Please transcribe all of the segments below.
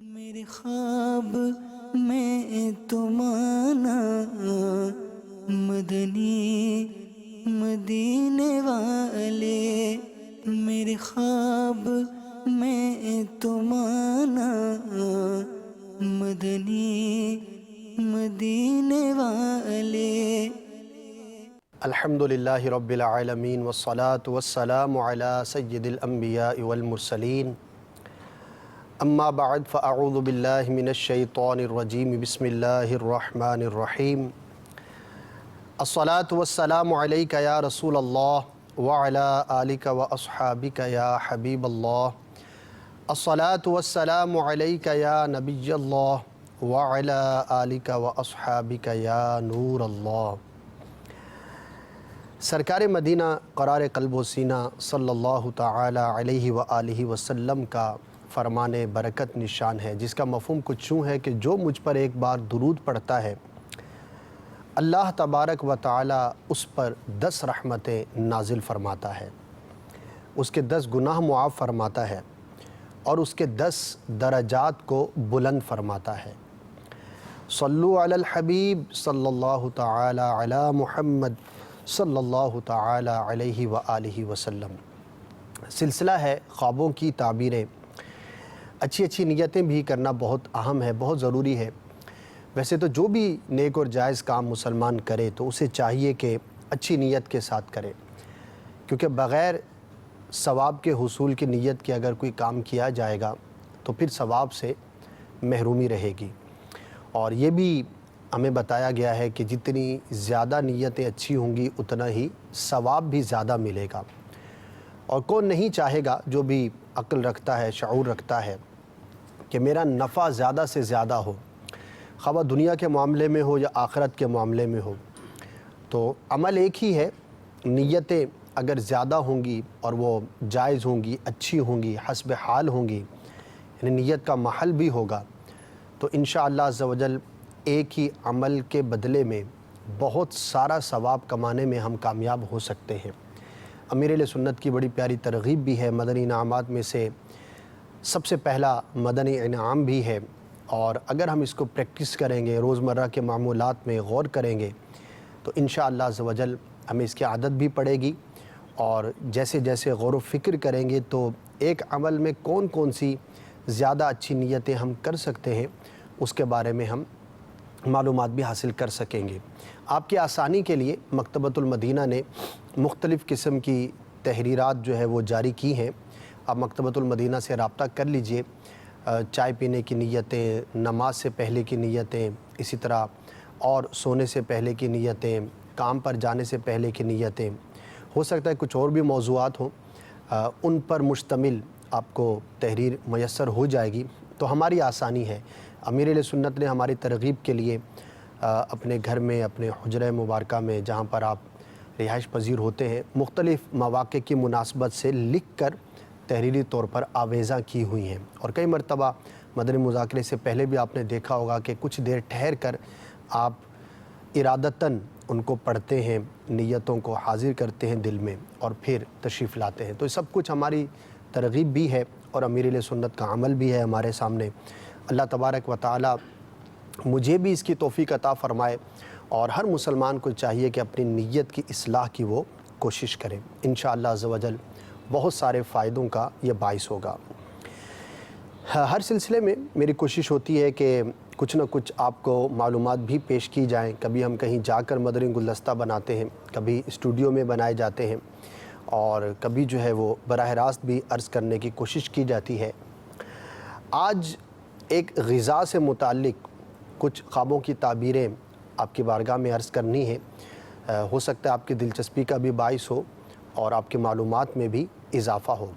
میرے خواب میں تمہارا مدنی مدینے والے، میرے خواب میں تمہارا مدنی مدینے والے۔ الحمدللہ رب العالمین والصلاة والسلام علی سید الانبیاء والمرسلین، اما بعد فاعوذ باللہ من الشیطان الرجیم، بسم اللہ الرحمن الرحیم۔ الصلاة والسلام علیک یا رسول اللہ وعلی آلک واصحابک یا حبیب اللہ۔ الصلاة والسلام علیک یا نبی اللہ وعلی آلک واصحابک یا نور اللہ۔ سرکار مدینہ قرار قلب و سینہ صلی اللہ تعالی علیہ وآلہ وسلم کا فرمان برکت نشان ہے، جس کا مفہوم کچھ یوں ہے کہ جو مجھ پر ایک بار درود پڑھتا ہے، اللہ تبارک و تعالی اس پر 10 رحمتیں نازل فرماتا ہے، اس کے 10 گناہ معاف فرماتا ہے اور اس کے 10 درجات کو بلند فرماتا ہے۔ صلو علی الحبیب صلی اللہ تعالی علی محمد صلی اللہ تعالی علیہ وآلہ وسلم۔ سلسلہ ہے خوابوں کی تعبیریں۔ اچھی اچھی نیتیں بھی کرنا بہت اہم ہے، بہت ضروری ہے۔ ویسے تو جو بھی نیک اور جائز کام مسلمان کرے تو اسے چاہیے کہ اچھی نیت کے ساتھ کرے، کیونکہ بغیر ثواب کے حصول کی نیت کے اگر کوئی کام کیا جائے گا تو پھر ثواب سے محرومی رہے گی۔ اور یہ بھی ہمیں بتایا گیا ہے کہ جتنی زیادہ نیتیں اچھی ہوں گی اتنا ہی ثواب بھی زیادہ ملے گا۔ اور کون نہیں چاہے گا، جو بھی عقل رکھتا ہے، شعور رکھتا ہے، کہ میرا نفع زیادہ سے زیادہ ہو، خواہ دنیا کے معاملے میں ہو یا آخرت کے معاملے میں ہو۔ تو عمل ایک ہی ہے، نیتیں اگر زیادہ ہوں گی اور وہ جائز ہوں گی، اچھی ہوں گی، حسب حال ہوں گی، یعنی نیت کا محل بھی ہوگا، تو انشاءاللہ عز و جل ایک ہی عمل کے بدلے میں بہت سارا ثواب کمانے میں ہم کامیاب ہو سکتے ہیں۔ امیر اہل سنت کی بڑی پیاری ترغیب بھی ہے، مدنی انعامات میں سے سب سے پہلا مدنی انعام بھی ہے، اور اگر ہم اس کو پریکٹس کریں گے، روزمرہ کے معمولات میں غور کریں گے تو انشاءاللہ عز و جل ہمیں اس کی عادت بھی پڑے گی، اور جیسے جیسے غور و فکر کریں گے تو ایک عمل میں کون کون سی زیادہ اچھی نیتیں ہم کر سکتے ہیں اس کے بارے میں ہم معلومات بھی حاصل کر سکیں گے۔ آپ کی آسانی کے لیے مکتبۃ المدینہ نے مختلف قسم کی تحریرات جو ہے وہ جاری کی ہیں۔ آپ مکتبۃ المدینہ سے رابطہ کر لیجئے۔ چائے پینے کی نیتیں، نماز سے پہلے کی نیتیں، اسی طرح اور سونے سے پہلے کی نیتیں، کام پر جانے سے پہلے کی نیتیں، ہو سکتا ہے کچھ اور بھی موضوعات ہوں، ان پر مشتمل آپ کو تحریر میسر ہو جائے گی۔ تو ہماری آسانی ہے، امیر اہل سنت نے ہماری ترغیب کے لیے اپنے گھر میں، اپنے حجرہ مبارکہ میں جہاں پر آپ رہائش پذیر ہوتے ہیں، مختلف مواقع کی مناسبت سے لکھ کر تحریری طور پر آویزاں کی ہوئی ہیں۔ اور کئی مرتبہ مدنی مذاکرے سے پہلے بھی آپ نے دیکھا ہوگا کہ کچھ دیر ٹھہر کر آپ ارادتاً ان کو پڑھتے ہیں، نیتوں کو حاضر کرتے ہیں دل میں، اور پھر تشریف لاتے ہیں۔ تو یہ سب کچھ ہماری ترغیب بھی ہے اور امیر اہل سنت کا عمل بھی ہے ہمارے سامنے۔ اللہ تبارک و تعالی مجھے بھی اس کی توفیق عطا فرمائے، اور ہر مسلمان کو چاہیے کہ اپنی نیت کی اصلاح کی وہ کوشش کرے۔ انشاءاللہ عز و جل بہت سارے فائدوں کا یہ باعث ہوگا۔ ہر سلسلے میں میری کوشش ہوتی ہے کہ کچھ نہ کچھ آپ کو معلومات بھی پیش کی جائیں۔ کبھی ہم کہیں جا کر مدنی گلدستہ بناتے ہیں، کبھی اسٹوڈیو میں بنائے جاتے ہیں، اور کبھی جو ہے وہ براہ راست بھی عرض کرنے کی کوشش کی جاتی ہے۔ آج ایک غذا سے متعلق کچھ خوابوں کی تعبیریں آپ کی بارگاہ میں عرض کرنی ہے۔ ہو سکتا ہے آپ کی دلچسپی کا بھی باعث ہو اور آپ کی معلومات میں بھی اضافہ ہو۔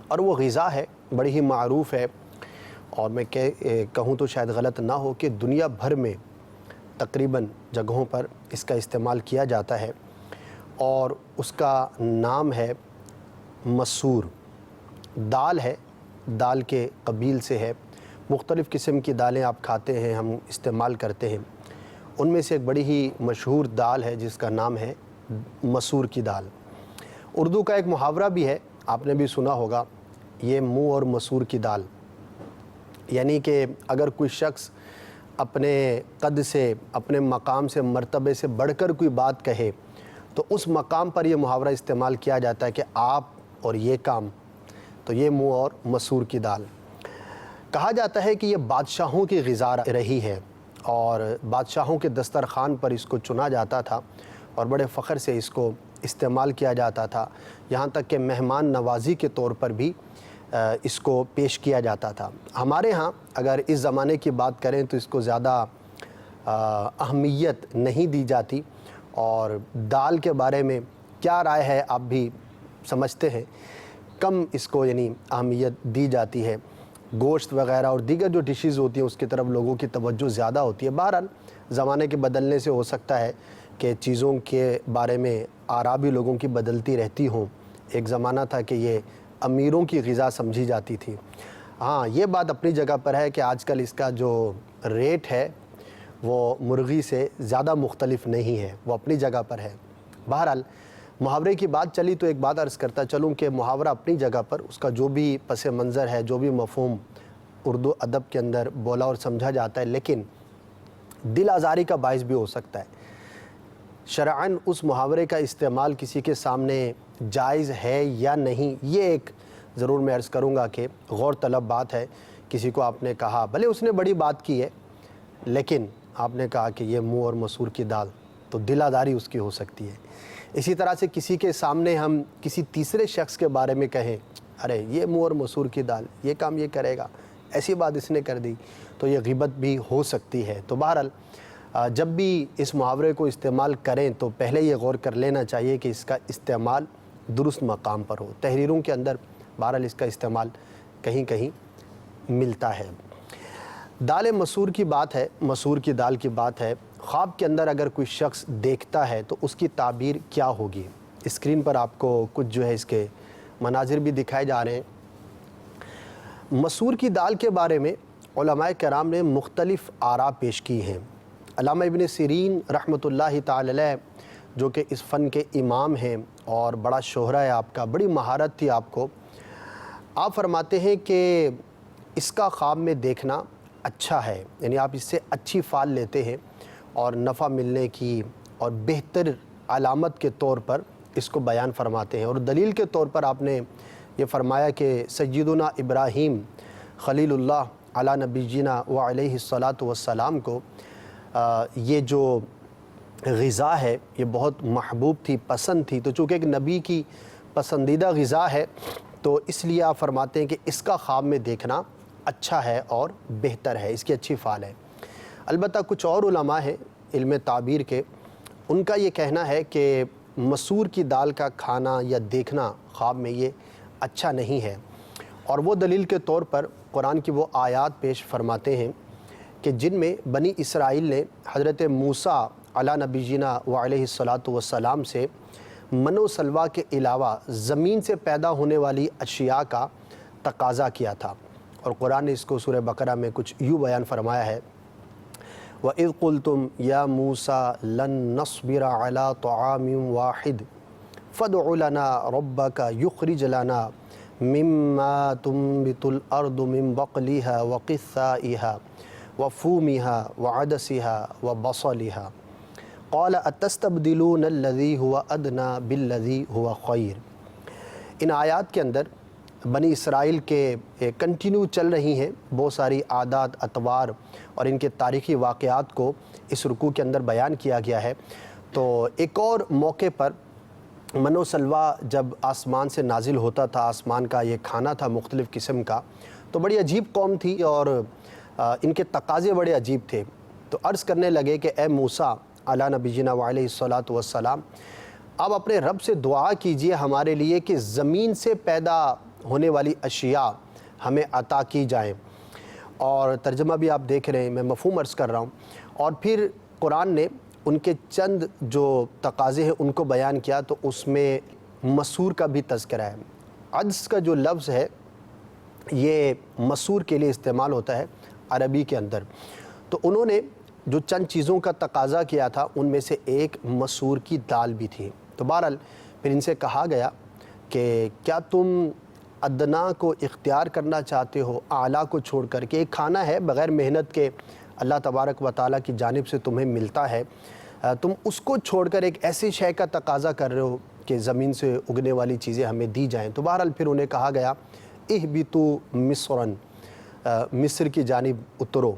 اور وہ غذا ہے، بڑی ہی معروف ہے، اور میں کہوں تو شاید غلط نہ ہو کہ دنیا بھر میں تقریباً جگہوں پر اس کا استعمال کیا جاتا ہے، اور اس کا نام ہے مسور۔ دال ہے، دال کے قبیل سے ہے۔ مختلف قسم کی دالیں آپ کھاتے ہیں، ہم استعمال کرتے ہیں، ان میں سے ایک بڑی ہی مشہور دال ہے جس کا نام ہے مسور کی دال۔ اردو کا ایک محاورہ بھی ہے، آپ نے بھی سنا ہوگا، یہ منہ اور مسور کی دال۔ یعنی کہ اگر کوئی شخص اپنے قد سے، اپنے مقام سے، مرتبے سے بڑھ کر کوئی بات کہے تو اس مقام پر یہ محاورہ استعمال کیا جاتا ہے کہ آپ اور یہ کام، تو یہ منہ اور مسور کی دال۔ کہا جاتا ہے کہ یہ بادشاہوں کی غذا رہی ہے اور بادشاہوں کے دسترخوان پر اس کو چنا جاتا تھا اور بڑے فخر سے اس کو استعمال کیا جاتا تھا، یہاں تک کہ مہمان نوازی کے طور پر بھی اس کو پیش کیا جاتا تھا۔ ہمارے ہاں اگر اس زمانے کی بات کریں تو اس کو زیادہ اہمیت نہیں دی جاتی، اور دال کے بارے میں کیا رائے ہے آپ بھی سمجھتے ہیں، کم اس کو یعنی اہمیت دی جاتی ہے۔ گوشت وغیرہ اور دیگر جو ڈشز ہوتی ہیں اس کی طرف لوگوں کی توجہ زیادہ ہوتی ہے۔ بہرحال زمانے کے بدلنے سے ہو سکتا ہے کہ چیزوں کے بارے میں آراء بھی لوگوں کی بدلتی رہتی ہوں۔ ایک زمانہ تھا کہ یہ امیروں کی غذا سمجھی جاتی تھی۔ ہاں، یہ بات اپنی جگہ پر ہے کہ آج کل اس کا جو ریٹ ہے وہ مرغی سے زیادہ مختلف نہیں ہے، وہ اپنی جگہ پر ہے۔ بہرحال محاورے کی بات چلی تو ایک بات عرض کرتا چلوں کہ محاورہ اپنی جگہ پر اس کا جو بھی پس منظر ہے، جو بھی مفہوم اردو ادب کے اندر بولا اور سمجھا جاتا ہے، لیکن دل آزاری کا باعث بھی ہو سکتا ہے۔ شرعاً اس محاورے کا استعمال کسی کے سامنے جائز ہے یا نہیں، یہ ایک ضرور میں عرض کروں گا کہ غور طلب بات ہے۔ کسی کو آپ نے کہا، بھلے اس نے بڑی بات کی ہے، لیکن آپ نے کہا کہ یہ منہ اور مسور کی دال، تو دل آزاری اس کی ہو سکتی ہے۔ اسی طرح سے کسی کے سامنے ہم کسی تیسرے شخص کے بارے میں کہیں، ارے یہ منہ اور مسور کی دال، یہ کام یہ کرے گا، ایسی بات اس نے کر دی، تو یہ غیبت بھی ہو سکتی ہے۔ تو بہرحال جب بھی اس محاورے کو استعمال کریں تو پہلے یہ غور کر لینا چاہیے کہ اس کا استعمال درست مقام پر ہو۔ تحریروں کے اندر بہرحال اس کا استعمال کہیں کہیں ملتا ہے۔ دال مسور کی بات ہے، مسور کی دال کی بات ہے۔ خواب کے اندر اگر کوئی شخص دیکھتا ہے تو اس کی تعبیر کیا ہوگی؟ اسکرین پر آپ کو کچھ جو ہے اس کے مناظر بھی دکھائے جا رہے ہیں۔ مسور کی دال کے بارے میں علماء کرام نے مختلف آراء پیش کی ہیں۔ علامہ ابن سیرین رحمۃ اللہ تعالی علیہ جو کہ اس فن کے امام ہیں اور بڑا شہرہ ہے آپ کا، بڑی مہارت تھی آپ کو، آپ فرماتے ہیں کہ اس کا خواب میں دیکھنا اچھا ہے، یعنی آپ اس سے اچھی فال لیتے ہیں اور نفع ملنے کی اور بہتر علامت کے طور پر اس کو بیان فرماتے ہیں۔ اور دلیل کے طور پر آپ نے یہ فرمایا کہ سیدنا ابراہیم خلیل اللہ علی نبینا و علیہ الصلاۃ والسلام کو یہ جو غذا ہے یہ بہت محبوب تھی، پسند تھی، تو چونکہ ایک نبی کی پسندیدہ غذا ہے تو اس لیے آپ فرماتے ہیں کہ اس کا خواب میں دیکھنا اچھا ہے اور بہتر ہے، اس کی اچھی فال ہے۔ البتہ کچھ اور علماء ہیں علم تعبیر کے، ان کا یہ کہنا ہے کہ مسور کی دال کا کھانا یا دیکھنا خواب میں یہ اچھا نہیں ہے، اور وہ دلیل کے طور پر قرآن کی وہ آیات پیش فرماتے ہیں کہ جن میں بنی اسرائیل نے حضرت موسیٰ علی نبینا و علیہ الصلاۃ والسلام سے من و سلویٰ کے علاوہ زمین سے پیدا ہونے والی اشیاء کا تقاضا کیا تھا، اور قرآن نے اس کو سورہ بقرہ میں کچھ یوں بیان فرمایا ہے، وَإِذْ قُلْتُمْ يَا مُوسَى لَن نَّصْبِرَ عَلَىٰ طَعَامٍ وَاحِدٍ فَادْعُ لَنَا رَبَّكَ يُخْرِجْ لَنَا مِمَّا تُنبِتُ الْأَرْضُ مِن بَقْلِهَا وَقِثَّائِهَا وَفُومِهَا وَعَدَسِهَا وَبَصَلِهَا قَالَ أَتَسْتَبْدِلُونَ الَّذِي هُوَ أَدْنَىٰ بِالَّذِي هُوَ خَيْرٌ۔ ان آیات کے اندر بنی اسرائیل کے کنٹینیو چل رہی ہیں بہت ساری عادات، اطوار اور ان کے تاریخی واقعات کو اس رکوع کے اندر بیان کیا گیا ہے۔ تو ایک اور موقع پر من و سلویٰ جب آسمان سے نازل ہوتا تھا، آسمان کا یہ کھانا تھا مختلف قسم کا، تو بڑی عجیب قوم تھی اور ان کے تقاضے بڑے عجیب تھے، تو عرض کرنے لگے کہ اے موسیٰ علی نبینا و علیہ الصلاۃ والسلام، آپ اپنے رب سے دعا کیجئے ہمارے لیے کہ زمین سے پیدا ہونے والی اشیاء ہمیں عطا کی جائیں۔ اور ترجمہ بھی آپ دیکھ رہے ہیں، میں مفہوم عرض کر رہا ہوں۔ اور پھر قرآن نے ان کے چند جو تقاضے ہیں ان کو بیان کیا، تو اس میں مسور کا بھی تذکرہ ہے۔ عدس کا جو لفظ ہے یہ مسور کے لیے استعمال ہوتا ہے عربی کے اندر، تو انہوں نے جو چند چیزوں کا تقاضا کیا تھا ان میں سے ایک مسور کی دال بھی تھی۔ تو بہرحال پھر ان سے کہا گیا کہ کیا تم ادنا کو اختیار کرنا چاہتے ہو، اعلیٰ کو چھوڑ کر کے، ایک کھانا ہے بغیر محنت کے اللہ تبارک و تعالیٰ کی جانب سے تمہیں ملتا ہے، تم اس کو چھوڑ کر ایک ایسی شے کا تقاضا کر رہے ہو کہ زمین سے اگنے والی چیزیں ہمیں دی جائیں۔ تو بہرحال پھر انہیں کہا گیا اہبطوا مصرا، مصر کی جانب اترو،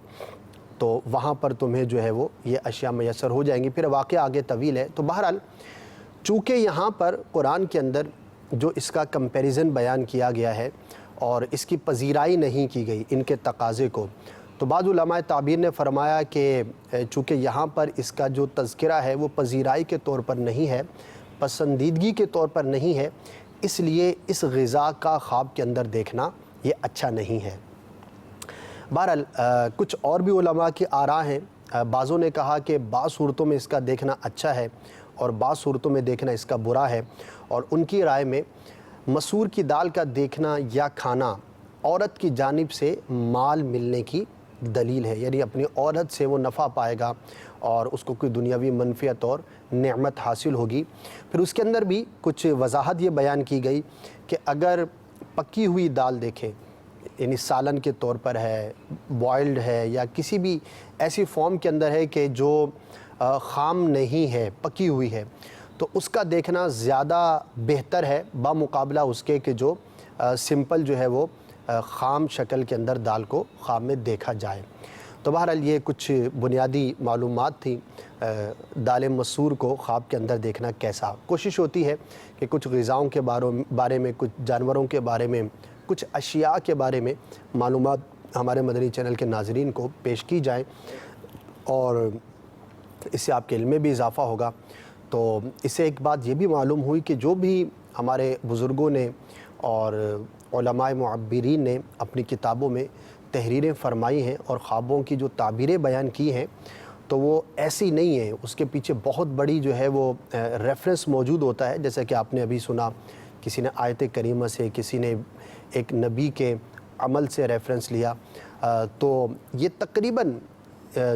تو وہاں پر تمہیں جو ہے وہ یہ اشیاء میسر ہو جائیں گی۔ پھر واقعہ آگے طویل ہے۔ تو بہرحال چونکہ یہاں پر قرآن کے اندر جو اس کا کمپیریزن بیان کیا گیا ہے اور اس کی پذیرائی نہیں کی گئی ان کے تقاضے کو، تو بعض علماء تعبیر نے فرمایا کہ چونکہ یہاں پر اس کا جو تذکرہ ہے وہ پذیرائی کے طور پر نہیں ہے، پسندیدگی کے طور پر نہیں ہے، اس لیے اس غذا کا خواب کے اندر دیکھنا یہ اچھا نہیں ہے۔ بہرحال کچھ اور بھی علماء کی آراء ہیں، بعضوں نے کہا کہ بعض صورتوں میں اس کا دیکھنا اچھا ہے اور بعض صورتوں میں دیکھنا اس کا برا ہے، اور ان کی رائے میں مسور کی دال کا دیکھنا یا کھانا عورت کی جانب سے مال ملنے کی دلیل ہے، یعنی اپنی عورت سے وہ نفع پائے گا اور اس کو کوئی دنیاوی منفعت اور نعمت حاصل ہوگی۔ پھر اس کے اندر بھی کچھ وضاحت یہ بیان کی گئی کہ اگر پکی ہوئی دال دیکھیں، یعنی سالن کے طور پر ہے، بوائلڈ ہے، یا کسی بھی ایسی فارم کے اندر ہے کہ جو خام نہیں ہے، پکی ہوئی ہے، تو اس کا دیکھنا زیادہ بہتر ہے بمقابلہ اس کے کہ جو سمپل جو ہے وہ خام شکل کے اندر دال کو خواب میں دیکھا جائے۔ تو بہرحال یہ کچھ بنیادی معلومات تھیں دال مسور کو خواب کے اندر دیکھنا کیسا۔ کوشش ہوتی ہے کہ کچھ غذاؤں کے بارے میں، کچھ جانوروں کے بارے میں، کچھ اشیاء کے بارے میں معلومات ہمارے مدنی چینل کے ناظرین کو پیش کی جائیں، اور اس سے آپ کے علم میں بھی اضافہ ہوگا۔ تو اس سے ایک بات یہ بھی معلوم ہوئی کہ جو بھی ہمارے بزرگوں نے اور علماء معبرین نے اپنی کتابوں میں تحریریں فرمائی ہیں اور خوابوں کی جو تعبیریں بیان کی ہیں، تو وہ ایسی نہیں ہیں، اس کے پیچھے بہت بڑی جو ہے وہ ریفرنس موجود ہوتا ہے، جیسا کہ آپ نے ابھی سنا، کسی نے آیت کریمہ سے، کسی نے ایک نبی کے عمل سے ریفرنس لیا۔ تو یہ تقریباً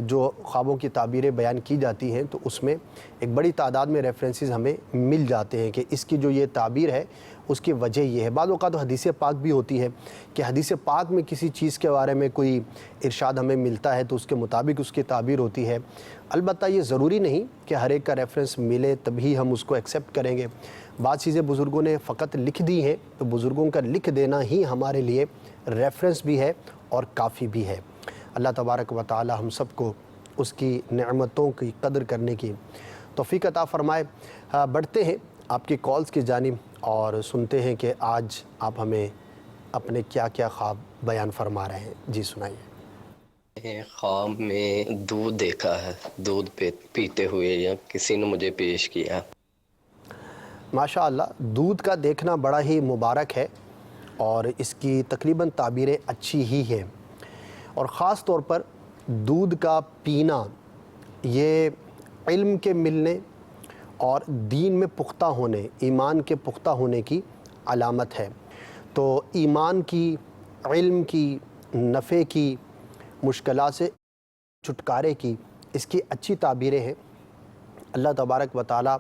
جو خوابوں کی تعبیریں بیان کی جاتی ہیں تو اس میں ایک بڑی تعداد میں ریفرنسز ہمیں مل جاتے ہیں کہ اس کی جو یہ تعبیر ہے اس کی وجہ یہ ہے۔ بعض اوقات حدیث پاک بھی ہوتی ہے کہ حدیث پاک میں کسی چیز کے بارے میں کوئی ارشاد ہمیں ملتا ہے تو اس کے مطابق اس کی تعبیر ہوتی ہے۔ البتہ یہ ضروری نہیں کہ ہر ایک کا ریفرنس ملے تبھی ہم اس کو ایکسیپٹ کریں گے۔ بعض چیزیں بزرگوں نے فقط لکھ دی ہیں تو بزرگوں کا لکھ دینا ہی ہمارے لیے ریفرنس بھی ہے اور کافی بھی ہے۔ اللہ تبارک و تعالی ہم سب کو اس کی نعمتوں کی قدر کرنے کی توفیق عطا فرمائے۔ بڑھتے ہیں آپ کی کالز کی جانب اور سنتے ہیں کہ آج آپ ہمیں اپنے کیا کیا خواب بیان فرما رہے ہیں۔ جی سنائیے۔ خواب میں دودھ دیکھا ہے، دودھ پیتے ہوئے یا کسی نے مجھے پیش کیا۔ ماشاء اللہ، دودھ کا دیکھنا بڑا ہی مبارک ہے اور اس کی تقریباً تعبیریں اچھی ہی ہیں، اور خاص طور پر دودھ کا پینا یہ علم کے ملنے اور دین میں پختہ ہونے، ایمان کے پختہ ہونے کی علامت ہے۔ تو ایمان کی، علم کی، نفع کی، مشکلات سے چھٹکارے کی اس کی اچھی تعبیریں ہیں۔ اللہ تبارک و تعالیٰ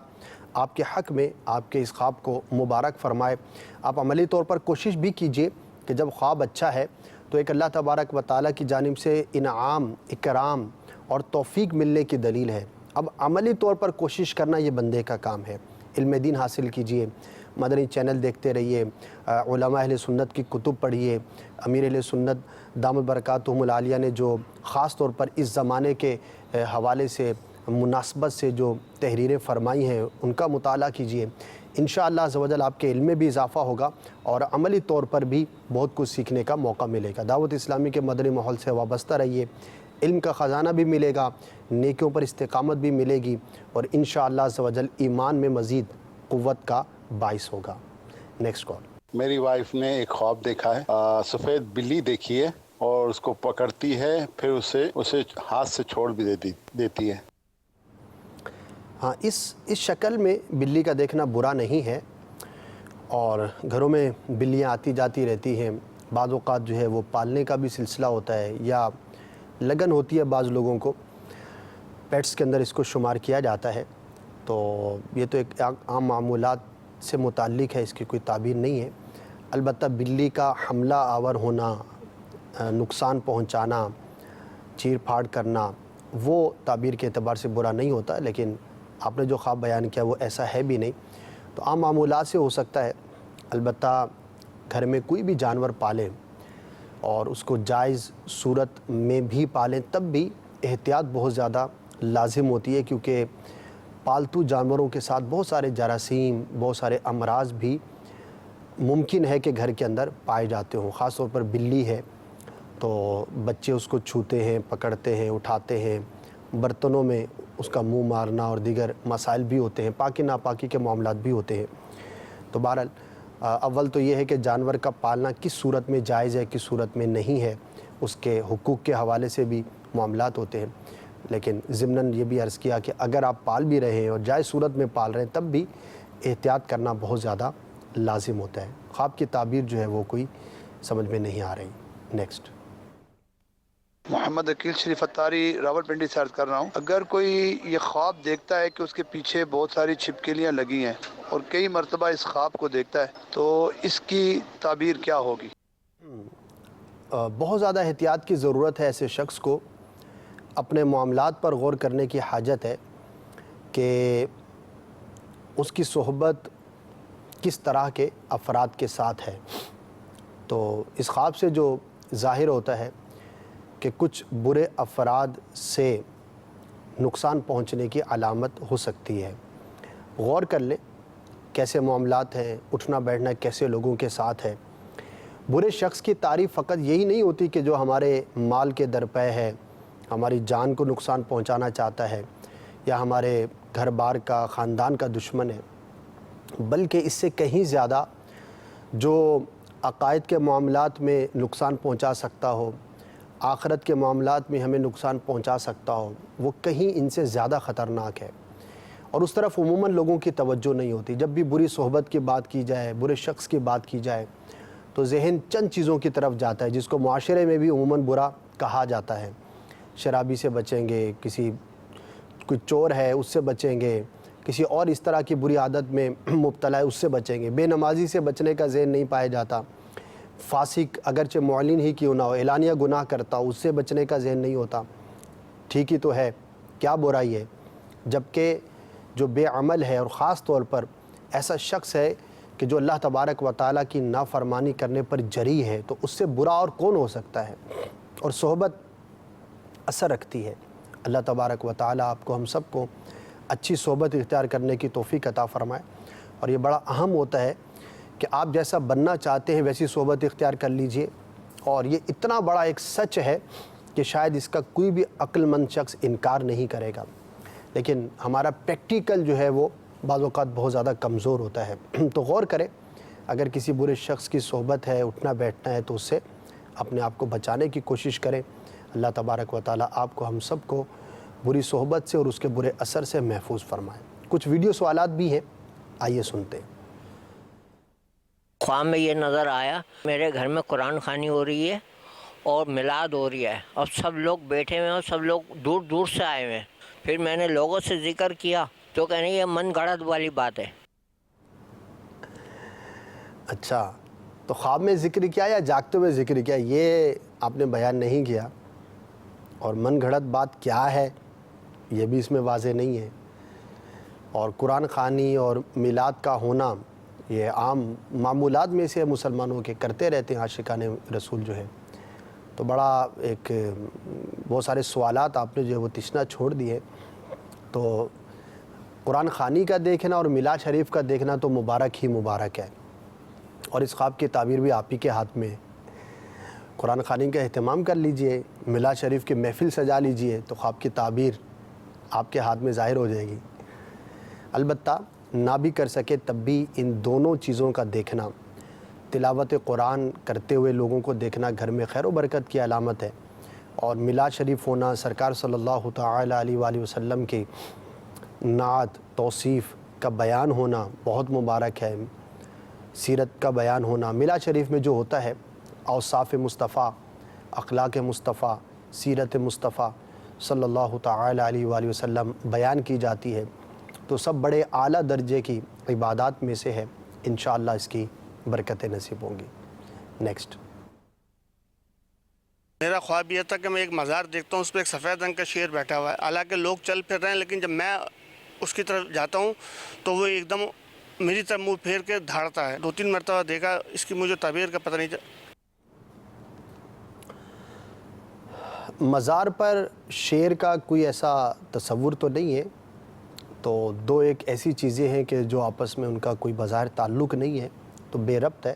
آپ کے حق میں آپ کے اس خواب کو مبارک فرمائے۔ آپ عملی طور پر کوشش بھی کیجئے کہ جب خواب اچھا ہے تو ایک اللہ تبارک و تعالیٰ کی جانب سے انعام، اکرام اور توفیق ملنے کی دلیل ہے۔ اب عملی طور پر کوشش کرنا یہ بندے کا کام ہے۔ علم دین حاصل کیجئے، مدنی چینل دیکھتے رہیے، علماء اہل سنت کی کتب پڑھیے۔ امیر اہل سنت دامت برکاتہم العالیہ نے جو خاص طور پر اس زمانے کے حوالے سے، مناسبت سے جو تحریریں فرمائی ہیں ان کا مطالعہ کیجئے۔ انشاءاللہ عز و جل آپ کے علم میں بھی اضافہ ہوگا اور عملی طور پر بھی بہت کچھ سیکھنے کا موقع ملے گا۔ دعوت اسلامی کے مدنی ماحول سے وابستہ رہیے، علم کا خزانہ بھی ملے گا، نیکیوں پر استقامت بھی ملے گی، اور انشاءاللہ عز و جل ایمان میں مزید قوت کا باعث ہوگا۔ Next call. میری وائف نے ایک خواب دیکھا ہے، سفید بلی دیکھی ہے اور اس کو پکڑتی ہے، پھر اسے ہاتھ سے چھوڑ بھی دیتی ہے۔ ہاں، اس شکل میں بلی کا دیکھنا برا نہیں ہے، اور گھروں میں بلیاں آتی جاتی رہتی ہیں۔ بعض اوقات جو ہے وہ پالنے کا بھی سلسلہ ہوتا ہے یا لگن ہوتی ہے، بعض لوگوں کو پیٹس کے اندر اس کو شمار کیا جاتا ہے۔ تو یہ تو ایک عام معمولات سے متعلق ہے، اس کی کوئی تعبیر نہیں ہے۔ البتہ بلی کا حملہ آور ہونا، نقصان پہنچانا، چیر پھاڑ کرنا، وہ تعبیر کے اعتبار سے برا نہیں ہوتا، لیکن آپ نے جو خواب بیان کیا وہ ایسا ہے بھی نہیں، تو عام معمولات سے ہو سکتا ہے۔ البتہ گھر میں کوئی بھی جانور پالیں اور اس کو جائز صورت میں بھی پالیں، تب بھی احتیاط بہت زیادہ لازم ہوتی ہے، کیونکہ پالتو جانوروں کے ساتھ بہت سارے جراثیم، بہت سارے امراض بھی ممکن ہے کہ گھر کے اندر پائے جاتے ہوں۔ خاص طور پر بلی ہے تو بچے اس کو چھوتے ہیں، پکڑتے ہیں، اٹھاتے ہیں، برتنوں میں اس کا منہ مارنا اور دیگر مسائل بھی ہوتے ہیں، پاکی ناپاکی کے معاملات بھی ہوتے ہیں۔ تو بہرحال اول تو یہ ہے کہ جانور کا پالنا کس صورت میں جائز ہے، کس صورت میں نہیں ہے، اس کے حقوق کے حوالے سے بھی معاملات ہوتے ہیں، لیکن ضمناً یہ بھی عرض کیا کہ اگر آپ پال بھی رہے ہیں اور جائز صورت میں پال رہے ہیں تب بھی احتیاط کرنا بہت زیادہ لازم ہوتا ہے۔ خواب کی تعبیر جو ہے وہ کوئی سمجھ میں نہیں آ رہی۔ نیکسٹ۔ محمد عقیل شریف اتاری راولپنڈی سے عرض کر رہا ہوں، اگر کوئی یہ خواب دیکھتا ہے کہ اس کے پیچھے بہت ساری چھپکلیاں لگی ہیں اور کئی مرتبہ اس خواب کو دیکھتا ہے تو اس کی تعبیر کیا ہوگی؟ بہت زیادہ احتیاط کی ضرورت ہے ایسے شخص کو، اپنے معاملات پر غور کرنے کی حاجت ہے کہ اس کی صحبت کس طرح کے افراد کے ساتھ ہے۔ تو اس خواب سے جو ظاہر ہوتا ہے کہ کچھ برے افراد سے نقصان پہنچنے کی علامت ہو سکتی ہے۔ غور کر لیں کیسے معاملات ہیں، اٹھنا بیٹھنا کیسے لوگوں کے ساتھ ہے۔ برے شخص کی تعریف فقط یہی نہیں ہوتی کہ جو ہمارے مال کے درپے ہے، ہماری جان کو نقصان پہنچانا چاہتا ہے، یا ہمارے گھر بار کا، خاندان کا دشمن ہے، بلکہ اس سے کہیں زیادہ جو عقائد کے معاملات میں نقصان پہنچا سکتا ہو، آخرت کے معاملات میں ہمیں نقصان پہنچا سکتا ہو، وہ کہیں ان سے زیادہ خطرناک ہے، اور اس طرف عموماً لوگوں کی توجہ نہیں ہوتی۔ جب بھی بری صحبت کی بات کی جائے، برے شخص کی بات کی جائے تو ذہن چند چیزوں کی طرف جاتا ہے جس کو معاشرے میں بھی عموماً برا کہا جاتا ہے۔ شرابی سے بچیں گے، کوئی چور ہے اس سے بچیں گے، کسی اور اس طرح کی بری عادت میں مبتلا ہے اس سے بچیں گے، بے نمازی سے بچنے کا ذہن نہیں پایا جاتا، فاسق اگرچہ معلن ہی کیوں نہ ہو، اعلانیہ گناہ کرتا ہو، اس سے بچنے کا ذہن نہیں ہوتا۔ ٹھیک ہی تو ہے، کیا برائی ہے؟ جبکہ جو بے عمل ہے اور خاص طور پر ایسا شخص ہے کہ جو اللہ تبارک و تعالیٰ کی نافرمانی کرنے پر جری ہے، تو اس سے برا اور کون ہو سکتا ہے؟ اور صحبت اثر رکھتی ہے۔ اللہ تبارک و تعالیٰ آپ کو، ہم سب کو اچھی صحبت اختیار کرنے کی توفیق عطا فرمائے، اور یہ بڑا اہم ہوتا ہے کہ آپ جیسا بننا چاہتے ہیں ویسی صحبت اختیار کر لیجئے، اور یہ اتنا بڑا ایک سچ ہے کہ شاید اس کا کوئی بھی عقل مند شخص انکار نہیں کرے گا، لیکن ہمارا پریکٹیکل جو ہے وہ بعض اوقات بہت زیادہ کمزور ہوتا ہے۔ تو غور کریں، اگر کسی برے شخص کی صحبت ہے، اٹھنا بیٹھنا ہے، تو اس سے اپنے آپ کو بچانے کی کوشش کریں۔ اللہ تبارک و تعالیٰ آپ کو، ہم سب کو بری صحبت سے اور اس کے برے اثر سے محفوظ فرمائے۔ کچھ ویڈیو سوالات بھی ہیں، آئیے سنتے ہیں۔ خواب میں یہ نظر آیا، میرے گھر میں قرآن خوانی ہو رہی ہے اور میلاد ہو رہی ہے، اور سب لوگ بیٹھے ہوئے ہیں اور سب لوگ دور دور سے آئے ہوئے ہیں۔ پھر میں نے لوگوں سے ذکر کیا تو کہنے یہ من گڑت والی بات ہے۔ اچھا، تو خواب میں ذکر کیا یا جاگتے ہوئے ذکر کیا، یہ آپ نے بیان نہیں کیا، اور من گھڑت بات کیا ہے یہ بھی اس میں واضح نہیں ہے۔ اور قرآن خوانی اور میلاد کا ہونا یہ عام معمولات میں سے مسلمانوں کے کرتے رہتے ہیں عاشقان رسول جو ہے، تو بڑا ایک بہت سارے سوالات آپ نے جو ہے وہ تشنا چھوڑ دیے۔ تو قرآن خوانی کا دیکھنا اور میلاد شریف کا دیکھنا تو مبارک ہی مبارک ہے، اور اس خواب کی تعبیر بھی آپ ہی کے ہاتھ میں ہے۔ قرآن خوانی کا اہتمام کر لیجئے، میلاد شریف کی محفل سجا لیجئے، تو خواب کی تعبیر آپ کے ہاتھ میں ظاہر ہو جائے گی۔ البتہ نہ بھی کر سکے تب بھی ان دونوں چیزوں کا دیکھنا، تلاوت قرآن کرتے ہوئے لوگوں کو دیکھنا گھر میں خیر و برکت کی علامت ہے، اور میلاد شریف ہونا، سرکار صلی اللہ تعالیٰ علیہ وآلہ وسلم کی نعت توصیف کا بیان ہونا بہت مبارک ہے، سیرت کا بیان ہونا۔ میلاد شریف میں جو ہوتا ہے اوصاف مصطفیٰ، اخلاق مصطفیٰ، سیرت مصطفیٰ صلی اللہ تعالیٰ علیہ وآلہ وسلم بیان کی جاتی ہے، تو سب بڑے اعلیٰ درجے کی عبادات میں سے ہے۔ انشاءاللہ اس کی برکتیں نصیب ہوں گی۔ نیکسٹ۔ میرا خواب یہ تھا کہ میں ایک مزار دیکھتا ہوں، اس پہ ایک سفید رنگ کا شیر بیٹھا ہوا ہے، حالانکہ لوگ چل پھر رہے ہیں، لیکن جب میں اس کی طرف جاتا ہوں تو وہ ایک دم میری طرف منہ پھیر کے دھاڑتا ہے۔ 2-3 مرتبہ دیکھا، اس کی مجھے تعبیر کا پتہ نہیں تھا۔ مزار پر شیر کا کوئی ایسا تصور تو نہیں ہے، تو دو ایک ایسی چیزیں ہیں کہ جو آپس میں ان کا کوئی بظاہر تعلق نہیں ہے، تو بے ربط ہے۔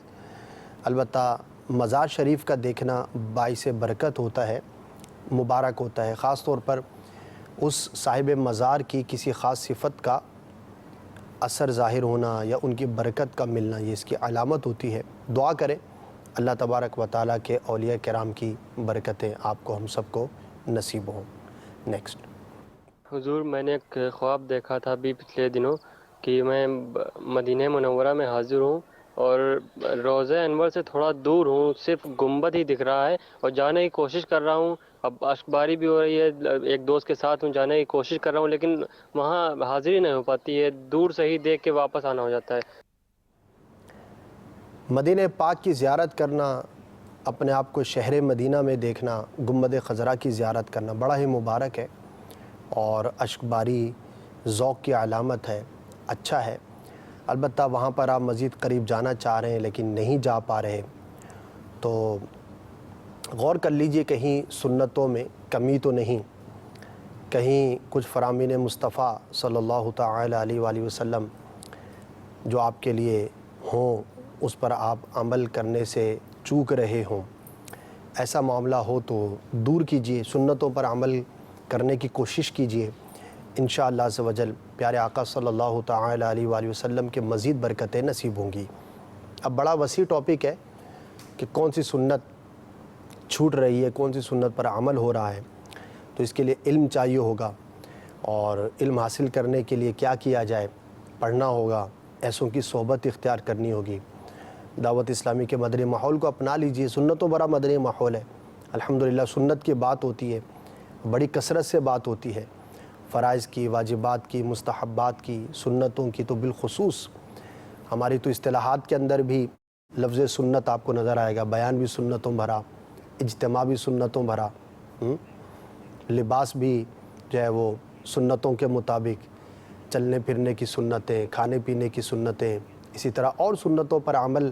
البتہ مزار شریف کا دیکھنا باعث برکت ہوتا ہے، مبارک ہوتا ہے، خاص طور پر اس صاحب مزار کی کسی خاص صفت کا اثر ظاہر ہونا یا ان کی برکت کا ملنا، یہ اس کی علامت ہوتی ہے۔ دعا کریں اللہ تبارک و تعالیٰ کے اولیاء کرام کی برکتیں آپ کو، ہم سب کو نصیب ہوں۔ نیکسٹ۔ حضور، میں نے ایک خواب دیکھا تھا ابھی پچھلے دنوں کہ میں مدینہ منورہ میں حاضر ہوں اور روضہ انور سے تھوڑا دور ہوں، صرف گنبد ہی دکھ رہا ہے اور جانے کی کوشش کر رہا ہوں۔ اب اشکباری بھی ہو رہی ہے، ایک دوست کے ساتھ ہوں، جانے کی کوشش کر رہا ہوں، لیکن وہاں حاضری نہیں ہو پاتی ہے، دور سے ہی دیکھ کے واپس آنا ہو جاتا ہے۔ مدینہ پاک کی زیارت کرنا، اپنے آپ کو شہر مدینہ میں دیکھنا، گنبد خضرا کی زیارت کرنا بڑا ہی مبارک ہے اور اشکباری ذوق کی علامت ہے، اچھا ہے۔ البتہ وہاں پر آپ مزید قریب جانا چاہ رہے ہیں لیکن نہیں جا پا رہے، تو غور کر لیجئے کہیں سنتوں میں کمی تو نہیں، کہیں کچھ فرامین مصطفیٰ صلی اللہ تعالی علیہ وآلہ وسلم جو آپ کے لیے ہوں، اس پر آپ عمل کرنے سے چوک رہے ہوں۔ ایسا معاملہ ہو تو دور کیجئے، سنتوں پر عمل کرنے کی کوشش کیجئے، انشاءاللہ عز و جل پیارے آقا صلی اللہ تعالی علیہ وآلہ وسلم کے مزید برکتیں نصیب ہوں گی۔ اب بڑا وسیع ٹاپک ہے کہ کون سی سنت چھوٹ رہی ہے، کون سی سنت پر عمل ہو رہا ہے، تو اس کے لیے علم چاہیے ہوگا، اور علم حاصل کرنے کے لیے کیا کیا جائے، پڑھنا ہوگا، ایسوں کی صحبت اختیار کرنی ہوگی۔ دعوت اسلامی کے مدنی ماحول کو اپنا لیجئے، سنتوں بڑا مدنی ماحول ہے، الحمدللہ سنت کی بات ہوتی ہے، بڑی کثرت سے بات ہوتی ہے، فرائض کی، واجبات کی، مستحبات کی، سنتوں کی تو بالخصوص۔ ہماری تو اصطلاحات کے اندر بھی لفظ سنت آپ کو نظر آئے گا، بیان بھی سنتوں بھرا، اجتماع بھی سنتوں بھرا، لباس بھی جو ہے وہ سنتوں کے مطابق، چلنے پھرنے کی سنتیں، کھانے پینے کی سنتیں، اسی طرح اور سنتوں پر عمل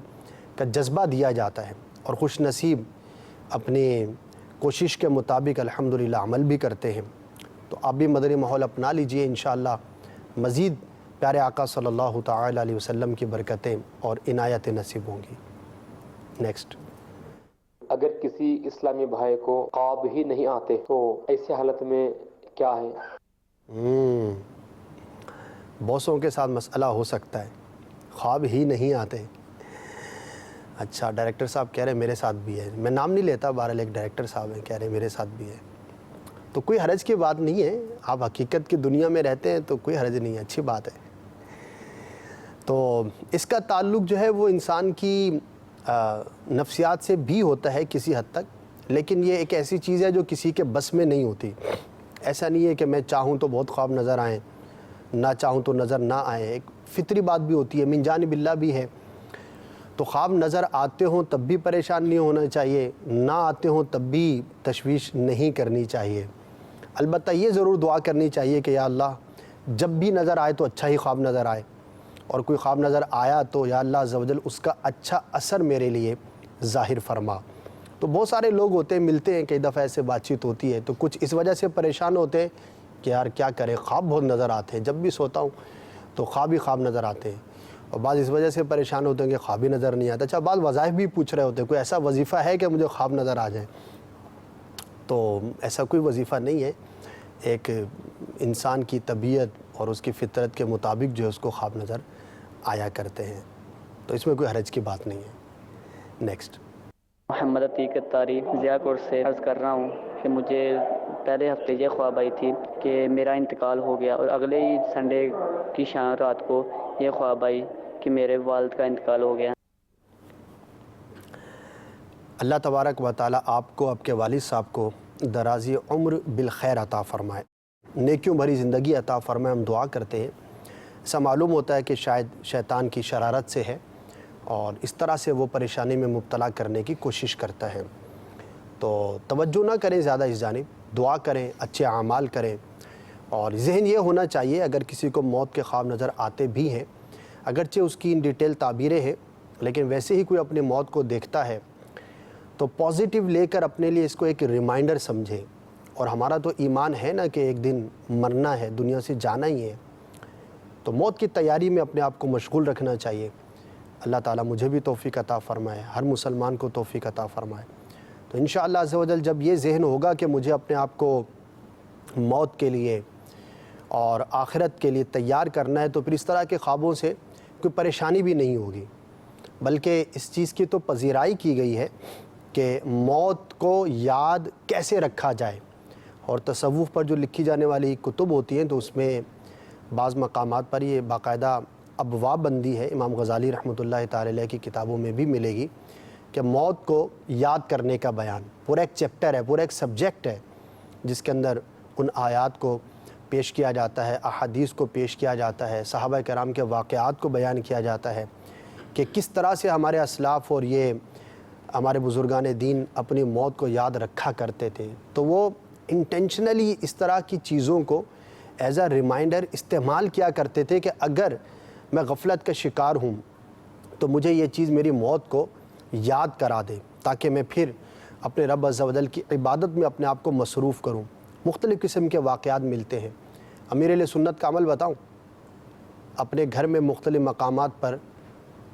کا جذبہ دیا جاتا ہے، اور خوش نصیب اپنی کوشش کے مطابق الحمدللہ عمل بھی کرتے ہیں۔ تو آپ بھی مدنی ماحول اپنا لیجئے، انشاءاللہ مزید پیارے آقا صلی اللہ تعالی علیہ وسلم کی برکتیں اور عنایتیں نصیب ہوں گی۔ نیکسٹ۔ اگر کسی اسلامی بھائی کو خواب ہی نہیں آتے تو ایسی حالت میں کیا ہے؟ بوسوں کے ساتھ مسئلہ ہو سکتا ہے، خواب ہی نہیں آتے۔ اچھا، ڈائریکٹر صاحب کہہ رہے ہیں میرے ساتھ بھی ہے، میں نام نہیں لیتا، بہرحال ایک ڈائریکٹر صاحب ہیں، کہہ رہے ہیں میرے ساتھ بھی ہے، تو کوئی حرج کی بات نہیں ہے، آپ حقیقت کی دنیا میں رہتے ہیں تو کوئی حرج نہیں ہے، اچھی بات ہے۔ تو اس کا تعلق جو ہے وہ انسان کی نفسیات سے بھی ہوتا ہے کسی حد تک، لیکن یہ ایک ایسی چیز ہے جو کسی کے بس میں نہیں ہوتی۔ ایسا نہیں ہے کہ میں چاہوں تو بہت خواب نظر آئیں، نہ چاہوں تو نظر نہ آئیں، ایک فطری بات بھی ہوتی ہے، من جانب اللہ بھی ہے۔ تو خواب نظر آتے ہوں تب بھی پریشان نہیں ہونا چاہیے، نہ آتے ہوں تب بھی تشویش نہیں کرنی چاہیے۔ البتہ یہ ضرور دعا کرنی چاہیے کہ یا اللہ جب بھی نظر آئے تو اچھا ہی خواب نظر آئے، اور کوئی خواب نظر آیا تو یا اللہ عز و جل اس کا اچھا اثر میرے لیے ظاہر فرما۔ تو بہت سارے لوگ ہوتے ہیں، ملتے ہیں، کئی دفعہ ایسے بات چیت ہوتی ہے، تو کچھ اس وجہ سے پریشان ہوتے ہیں کہ یار کیا کریں، خواب بہت نظر آتے ہیں، جب بھی سوتا ہوں تو خواب ہی خواب نظر آتے ہیں، اور بعض اس وجہ سے پریشان ہوتے ہیں کہ خواب ہی نظر نہیں آتا۔ اچھا، بعض وظائف بھی پوچھ رہے ہوتے ہیں، کوئی ایسا وظیفہ ہے کہ مجھے خواب نظر آ جائے؟ تو ایسا کوئی وظیفہ نہیں ہے، ایک انسان کی طبیعت اور اس کی فطرت کے مطابق جو ہے اس کو خواب نظر آیا کرتے ہیں، تو اس میں کوئی حرج کی بات نہیں ہے۔ نیکسٹ۔ محمد عتیق اتاری ضیاء کوٹ سے عرض کر رہا ہوں کہ مجھے پہلے ہفتے یہ خواب آئی تھی کہ میرا انتقال ہو گیا، اور اگلے ہی سنڈے کی شام رات کو یہ خواب آئی کہ میرے والد کا انتقال ہو گیا۔ اللہ تبارک و تعالیٰ آپ کو، آپ کے والد صاحب کو درازی عمر بالخیر عطا فرمائے، نیکیوں بھری زندگی عطا فرمائے، ہم دعا کرتے ہیں۔ ایسا معلوم ہوتا ہے کہ شاید شیطان کی شرارت سے ہے، اور اس طرح سے وہ پریشانی میں مبتلا کرنے کی کوشش کرتا ہے۔ تو توجہ نہ کریں زیادہ اس جانب، دعا کریں، اچھے اعمال کریں، اور ذہن یہ ہونا چاہیے اگر کسی کو موت کے خواب نظر آتے بھی ہیں، اگرچہ اس کی ان ڈیٹیل تعبیریں ہیں، لیکن ویسے ہی کوئی اپنے موت کو دیکھتا ہے تو پازیٹیو لے کر اپنے لیے اس کو ایک ریمائنڈر سمجھے۔ اور ہمارا تو ایمان ہے نا کہ ایک دن مرنا ہے، دنیا سے جانا ہی ہے، تو موت کی تیاری میں اپنے آپ کو مشغول رکھنا چاہیے۔ اللہ تعالیٰ مجھے بھی توفیق عطا فرمائے، ہر مسلمان کو توفیق عطا فرمائے۔ تو انشاءاللہ عز و جل جب یہ ذہن ہوگا کہ مجھے اپنے آپ کو موت کے لیے اور آخرت کے لیے تیار کرنا ہے، تو پھر اس طرح کے خوابوں سے کوئی پریشانی بھی نہیں ہوگی، بلکہ اس چیز کی تو پذیرائی کی گئی ہے کہ موت کو یاد کیسے رکھا جائے۔ اور تصوف پر جو لکھی جانے والی کتب ہوتی ہیں تو اس میں بعض مقامات پر یہ باقاعدہ ابواب بندی ہے، امام غزالی رحمۃ اللہ تعالی علیہ کی کتابوں میں بھی ملے گی کہ موت کو یاد کرنے کا بیان پورا ایک چیپٹر ہے، پورا ایک سبجیکٹ ہے، جس کے اندر ان آیات کو پیش کیا جاتا ہے، احادیث کو پیش کیا جاتا ہے، صحابہ کرام کے واقعات کو بیان کیا جاتا ہے کہ کس طرح سے ہمارے اسلاف اور یہ ہمارے بزرگان دین اپنی موت کو یاد رکھا کرتے تھے۔ تو وہ انٹینشنلی اس طرح کی چیزوں کو ایز اے ریمائنڈر استعمال کیا کرتے تھے کہ اگر میں غفلت کا شکار ہوں تو مجھے یہ چیز میری موت کو یاد کرا دے، تاکہ میں پھر اپنے رب عز و جل کی عبادت میں اپنے آپ کو مصروف کروں۔ مختلف قسم کے واقعات ملتے ہیں۔ امیر اہل سنت کا عمل بتاؤں، اپنے گھر میں مختلف مقامات پر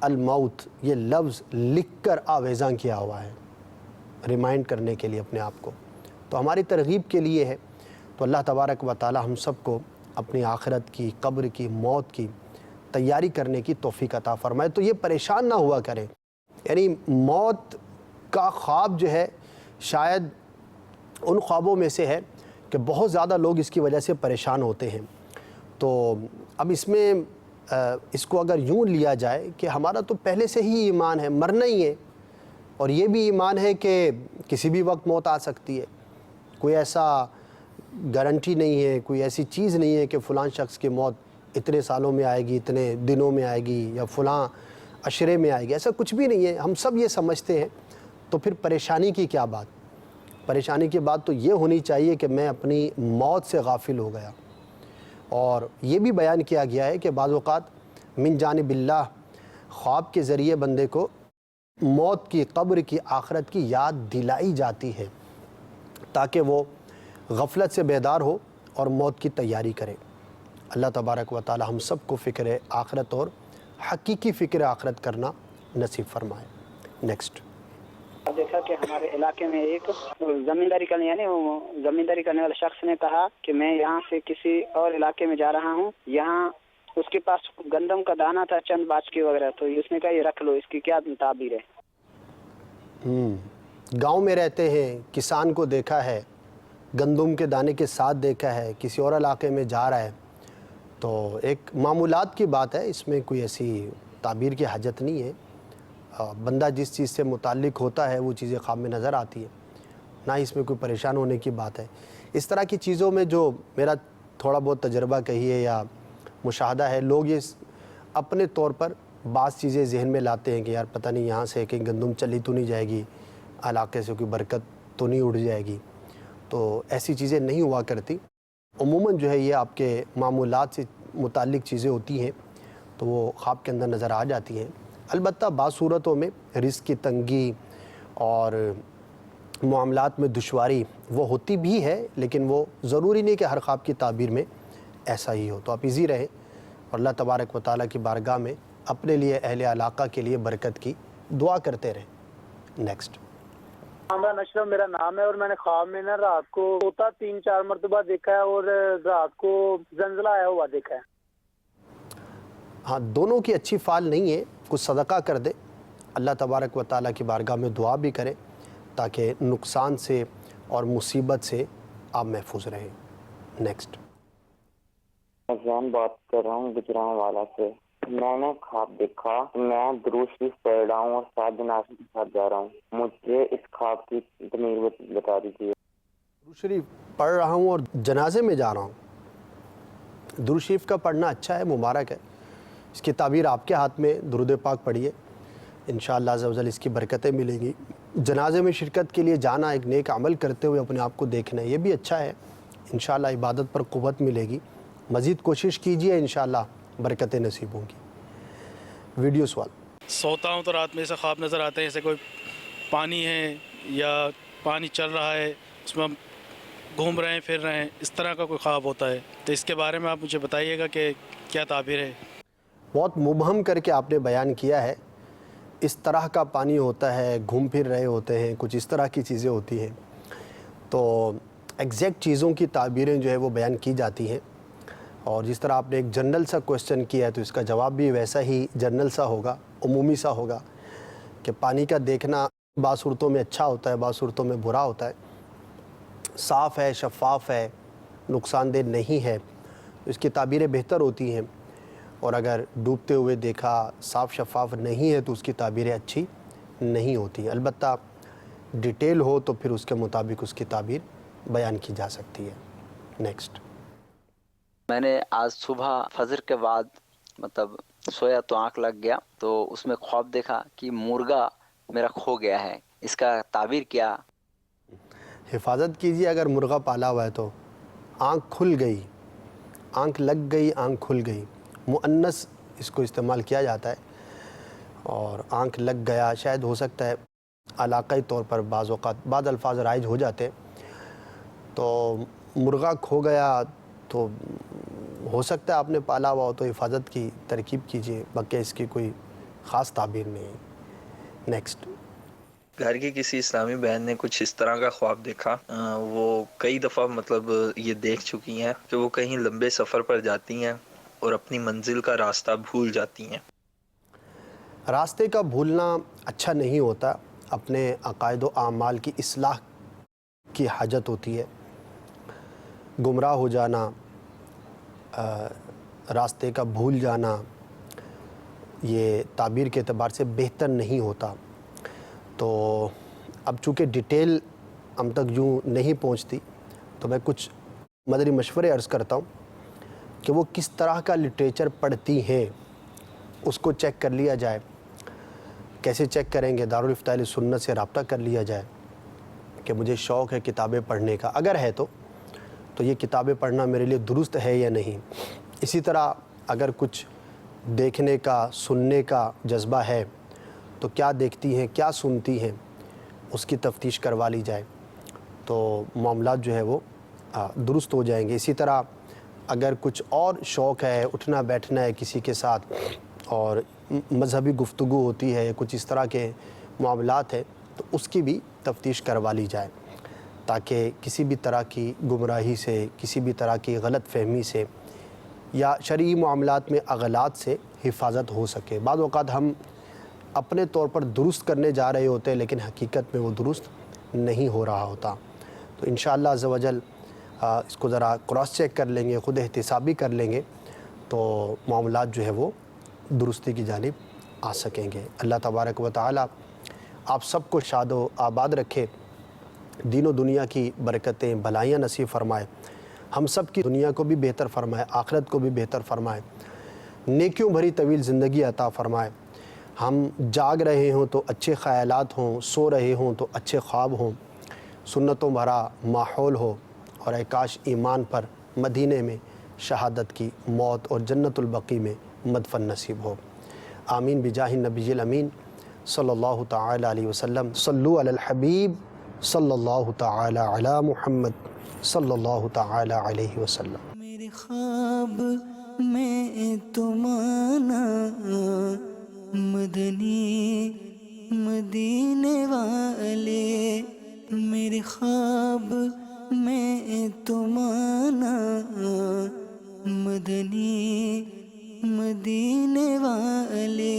الموت یہ لفظ لکھ کر آویزاں کیا ہوا ہے، ریمائنڈ کرنے کے لیے اپنے آپ کو۔ تو ہماری ترغیب کے لیے ہے۔ تو اللہ تبارک و تعالی ہم سب کو اپنی آخرت کی، قبر کی، موت کی تیاری کرنے کی توفیق عطا فرمائے۔ تو یہ پریشان نہ ہوا کریں، یعنی موت کا خواب جو ہے شاید ان خوابوں میں سے ہے کہ بہت زیادہ لوگ اس کی وجہ سے پریشان ہوتے ہیں۔ تو اب اس میں اس کو اگر یوں لیا جائے کہ ہمارا تو پہلے سے ہی ایمان ہے، مرنا ہی ہے، اور یہ بھی ایمان ہے کہ کسی بھی وقت موت آ سکتی ہے، کوئی ایسا گارنٹی نہیں ہے، کوئی ایسی چیز نہیں ہے کہ فلاں شخص کی موت اتنے سالوں میں آئے گی، اتنے دنوں میں آئے گی، یا فلاں عشرے میں آئے گی، ایسا کچھ بھی نہیں ہے، ہم سب یہ سمجھتے ہیں۔ تو پھر پریشانی کی کیا بات؟ پریشانی کی بات تو یہ ہونی چاہیے کہ میں اپنی موت سے غافل ہو گیا۔ اور یہ بھی بیان کیا گیا ہے کہ بعض اوقات من جانب اللہ خواب کے ذریعے بندے کو موت کی، قبر کی، آخرت کی یاد دلائی جاتی ہے، تاکہ وہ غفلت سے بیدار ہو اور موت کی تیاری کرے۔ اللہ تبارک و تعالی ہم سب کو فکر آخرت اور حقیقی فکر آخرت کرنا نصیب فرمائے۔ نیکسٹ دیکھا کہ ہمارے علاقے میں ایک زمینداری کرنے والا شخص نے کہا کہ میں یہاں سے کسی اور علاقے میں جا رہا ہوں، یہاں اس کے پاس گندم کا دانہ تھا، چند باجکے وغیرہ، تو اس نے کہا یہ رکھ لو، اس کی کیا تعبیر ہے؟ گاؤں میں رہتے ہیں، کسان کو دیکھا ہے، گندم کے دانے کے ساتھ دیکھا ہے، کسی اور علاقے میں جا رہا ہے، تو ایک معمولات کی بات ہے، اس میں کوئی ایسی تعبیر کی حاجت نہیں ہے۔ بندہ جس چیز سے متعلق ہوتا ہے وہ چیزیں خواب میں نظر آتی ہے، نہ اس میں کوئی پریشان ہونے کی بات ہے۔ اس طرح کی چیزوں میں جو میرا تھوڑا بہت تجربہ کہیے یا مشاہدہ ہے، لوگ یہ اپنے طور پر بعض چیزیں ذہن میں لاتے ہیں کہ یار پتہ نہیں یہاں سے کہیں گندم چلی تو نہیں جائے گی، علاقے سے کوئی برکت تو نہیں اڑ جائے گی، تو ایسی چیزیں نہیں ہوا کرتی۔ عموماً جو ہے یہ آپ کے معمولات سے متعلق چیزیں ہوتی ہیں تو وہ خواب کے اندر نظر آ جاتی ہیں۔ البتہ بعض صورتوں میں رزق کی تنگی اور معاملات میں دشواری وہ ہوتی بھی ہے، لیکن وہ ضروری نہیں کہ ہر خواب کی تعبیر میں ایسا ہی ہو۔ تو آپ ایزی رہیں اور اللہ تبارک و تعالیٰ کی بارگاہ میں اپنے لیے، اہل علاقہ کے لیے برکت کی دعا کرتے رہیں۔ نیکسٹ عمران اشرف میرا نام ہے، اور میں نے خواب میں نا رات کو طوطا 3-4 مرتبہ دیکھا ہے، اور رات کو زلزلہ آیا ہوا دیکھا ہے۔ ہاں، دونوں کی اچھی فعال نہیں ہے، کچھ صدقہ کر دے، اللہ تبارک و تعالیٰ کی بارگاہ میں دعا بھی کرے تاکہ نقصان سے اور مصیبت سے آپ محفوظ رہیں۔ نیکسٹ میں بات کر رہا ہوں گجران والا سے۔ میں نے خواب دیکھا، میں درود شریف پڑھ رہا ہوں اور 7 جنازے کے ساتھ جا رہا ہوں، مجھے اس خواب کی تعبیر بتا دیجیے۔ درود شریف پڑھ رہا ہوں اور جنازے میں جا رہا ہوں، درود شریف کا پڑھنا اچھا ہے، مبارک ہے، اس کی تعبیر آپ کے ہاتھ میں، درود پاک پڑھیے۔ انشاءاللہ عز و جل اس کی برکتیں ملیں گی. جنازے میں شرکت کے لیے جانا، ایک نیک عمل کرتے ہوئے اپنے آپ کو دیکھنا، یہ بھی اچھا ہے. انشاءاللہ عبادت پر قوت ملے گی. مزید کوشش کیجئے، انشاءاللہ برکتیں نصیب ہوں گی. ویڈیو سوال. سوتا ہوں تو رات میں ایسے خواب نظر آتے ہیں جیسے کوئی پانی ہے یا پانی چل رہا ہے، اس میں ہم گھوم رہے ہیں، پھر رہے ہیں، اس طرح کا کوئی خواب ہوتا ہے. تو اس کے بارے میں آپ مجھے بتائیے گا کہ کیا تعبیر ہے. بہت مبہم کر کے آپ نے بیان کیا ہے. اس طرح کا پانی ہوتا ہے، گھوم پھر رہے ہوتے ہیں، کچھ اس طرح کی چیزیں ہوتی ہیں. تو ایگزیکٹ چیزوں کی تعبیریں جو ہے وہ بیان کی جاتی ہیں. اور جس طرح آپ نے ایک جنرل سا کویسچن کیا ہے تو اس کا جواب بھی ویسا ہی جنرل سا ہوگا، عمومی سا ہوگا کہ پانی کا دیکھنا بعض صورتوں میں اچھا ہوتا ہے، بعض صورتوں میں برا ہوتا ہے. صاف ہے، شفاف ہے، نقصان دہ نہیں ہے، اس کی تعبیریں بہتر ہوتی ہیں. اور اگر ڈوبتے ہوئے دیکھا، صاف شفاف نہیں ہے تو اس کی تعبیریں اچھی نہیں ہوتی. البتہ ڈیٹیل ہو تو پھر اس کے مطابق اس کی تعبیر بیان کی جا سکتی ہے. نیکسٹ. میں نے آج صبح فجر کے بعد مطلب سویا تو آنکھ لگ گیا تو اس میں خواب دیکھا کہ مرغا میرا کھو گیا ہے. اس کا تعبیر کیا؟ حفاظت کیجیے. اگر مرغا پالا ہوا ہے تو آنکھ کھل گئی، آنکھ لگ گئی، آنکھ کھل گئی، مؤنث اس کو استعمال کیا جاتا ہے. اور آنکھ لگ گیا شاید ہو سکتا ہے علاقائی طور پر بعض اوقات بعض الفاظ رائج ہو جاتے ہیں. تو مرغا کھو گیا تو ہو سکتا ہے آپ نے پالا ہوا ہو تو حفاظت کی ترکیب کیجیے، باقی اس کی کوئی خاص تعبیر نہیں ہے. نیکسٹ. گھر کی کسی اسلامی بہن نے کچھ اس طرح کا خواب دیکھا. وہ کئی دفعہ مطلب یہ دیکھ چکی ہیں کہ وہ کہیں لمبے سفر پر جاتی ہیں اور اپنی منزل کا راستہ بھول جاتی ہیں. راستے کا بھولنا اچھا نہیں ہوتا. اپنے عقائد و اعمال کی اصلاح کی حاجت ہوتی ہے. گمراہ ہو جانا، راستے کا بھول جانا، یہ تعبیر کے اعتبار سے بہتر نہیں ہوتا. تو اب چونکہ ڈیٹیل ہم تک یوں نہیں پہنچتی تو میں کچھ مدنی مشورے عرض کرتا ہوں کہ وہ کس طرح کا لٹریچر پڑھتی ہیں اس کو چیک کر لیا جائے. کیسے چیک کریں گے؟ دارالفتاء اہل سنت سے رابطہ کر لیا جائے کہ مجھے شوق ہے کتابیں پڑھنے کا. اگر ہے تو یہ کتابیں پڑھنا میرے لیے درست ہے یا نہیں. اسی طرح اگر کچھ دیکھنے کا، سننے کا جذبہ ہے تو کیا دیکھتی ہیں، کیا سنتی ہیں، اس کی تفتیش کروا لی جائے تو معاملات جو ہے وہ درست ہو جائیں گے. اسی طرح اگر کچھ اور شوق ہے، اٹھنا بیٹھنا ہے کسی کے ساتھ اور مذہبی گفتگو ہوتی ہے یا کچھ اس طرح کے معاملات ہیں تو اس کی بھی تفتیش کروا لی جائے تاکہ کسی بھی طرح کی گمراہی سے، کسی بھی طرح کی غلط فہمی سے یا شرعی معاملات میں اغلاط سے حفاظت ہو سکے. بعض اوقات ہم اپنے طور پر درست کرنے جا رہے ہوتے ہیں لیکن حقیقت میں وہ درست نہیں ہو رہا ہوتا. تو انشاءاللہ عز و جل اس کو ذرا کراس چیک کر لیں گے، خود احتسابی کر لیں گے تو معاملات جو ہے وہ درستی کی جانب آ سکیں گے. اللہ تبارک و تعالی آپ سب کو شاد و آباد رکھے، دین و دنیا کی برکتیں بھلائیاں نصیب فرمائے، ہم سب کی دنیا کو بھی بہتر فرمائے، آخرت کو بھی بہتر فرمائے، نیکیوں بھری طویل زندگی عطا فرمائے. ہم جاگ رہے ہوں تو اچھے خیالات ہوں، سو رہے ہوں تو اچھے خواب ہوں، سنتوں بھرا ماحول ہو اور اے کاش ایمان پر مدینے میں شہادت کی موت اور جنت البقیع میں مدفن نصیب ہو. آمین بجاہ النبی الامین صلی اللہ تعالی علیہ وسلم. صلو علی الحبیب صلی اللہ تعالی علی محمد صلی اللہ تعالی علیہ وسلم. میرے خواب میں تمہارا مدنی مدینے والے، میرے خواب میں تمہارا مدنی مدینے والے.